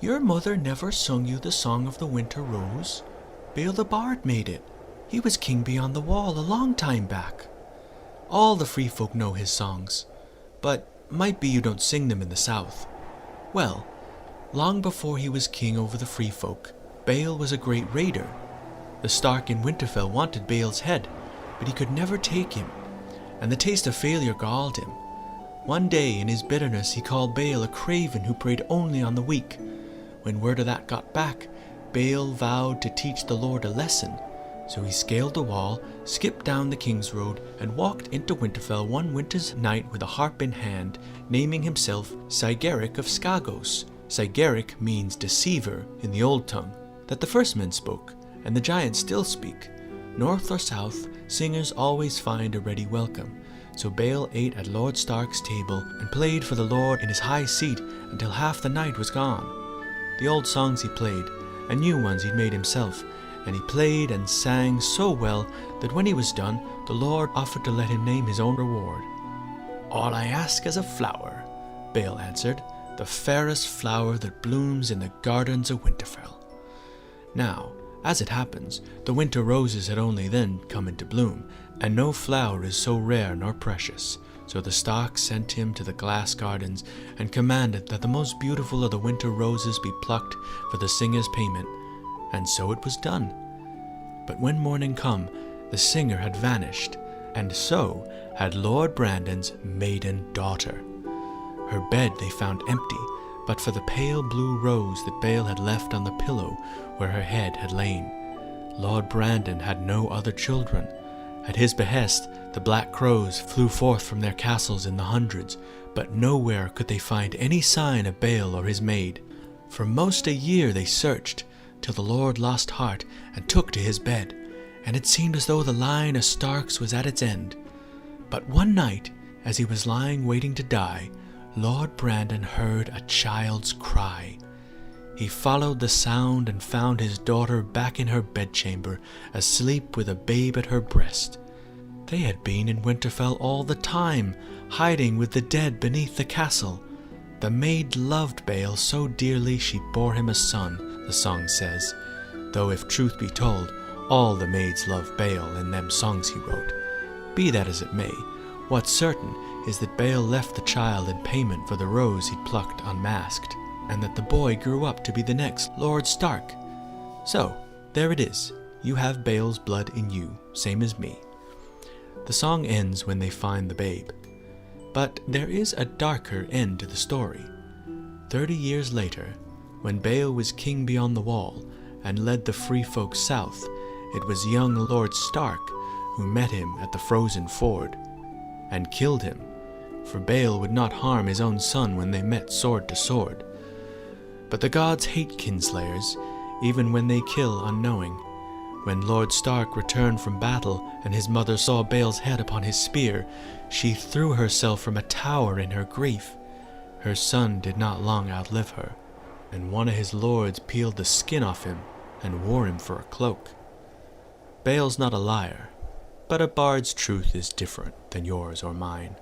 Your mother never sung you the song of the winter rose? Bael the bard made it. He was king beyond the wall a long time back. All the free folk know his songs, but might be you don't sing them in the south. Well, long before he was king over the free folk, Bael was a great raider. The Stark in Winterfell wanted Bael's head, but he could never take him, and the taste of failure galled him. One day, in his bitterness, he called Bael a craven who preyed only on the weak. When word of that got back, Bael vowed to teach the Lord a lesson. So he scaled the wall, skipped down the King's Road, and walked into Winterfell one winter's night with a harp in hand, naming himself Sigeric of Skagos. Sigeric means deceiver in the old tongue that the first men spoke, and the giants still speak. North or south, singers always find a ready welcome. So Bael ate at Lord Stark's table and played for the Lord in his high seat until half the night was gone. The old songs he played, and new ones he'd made himself, and he played and sang so well that when he was done, the Lord offered to let him name his own reward. "All I ask is a flower," Bael answered, "the fairest flower that blooms in the gardens of Winterfell." Now, as it happens, the winter roses had only then come into bloom, and no flower is so rare nor precious. So the Starks sent him to the glass gardens and commanded that the most beautiful of the winter roses be plucked for the singer's payment. And so it was done. But when morning come, the singer had vanished, and so had Lord Brandon's maiden daughter. Her bed they found empty, but for the pale blue rose that Bael had left on the pillow where her head had lain. Lord Brandon had no other children. At his behest, the black crows flew forth from their castles in the hundreds, but nowhere could they find any sign of Bael or his maid. For most a year they searched, till the Lord lost heart and took to his bed, and it seemed as though the line of Starks was at its end. But one night, as he was lying waiting to die, Lord Brandon heard a child's cry. He followed the sound and found his daughter back in her bedchamber, asleep with a babe at her breast. They had been in Winterfell all the time, hiding with the dead beneath the castle. The maid loved Bael so dearly she bore him a son, the song says, though if truth be told, all the maids loved Bael in them songs he wrote. Be that as it may, what's certain is that Bael left the child in payment for the rose he'd plucked unmasked, and that the boy grew up to be the next Lord Stark. So, there it is. You have Bael's blood in you, same as me. The song ends when they find the babe. But there is a darker end to the story. 30 years later, when Bael was king beyond the wall and led the free folk south, it was young Lord Stark who met him at the frozen ford and killed him, for Bael would not harm his own son when they met sword to sword. But the gods hate kinslayers, even when they kill unknowing. When Lord Stark returned from battle and his mother saw Bael's head upon his spear, she threw herself from a tower in her grief. Her son did not long outlive her, and one of his lords peeled the skin off him and wore him for a cloak. Bael's not a liar, but a bard's truth is different than yours or mine.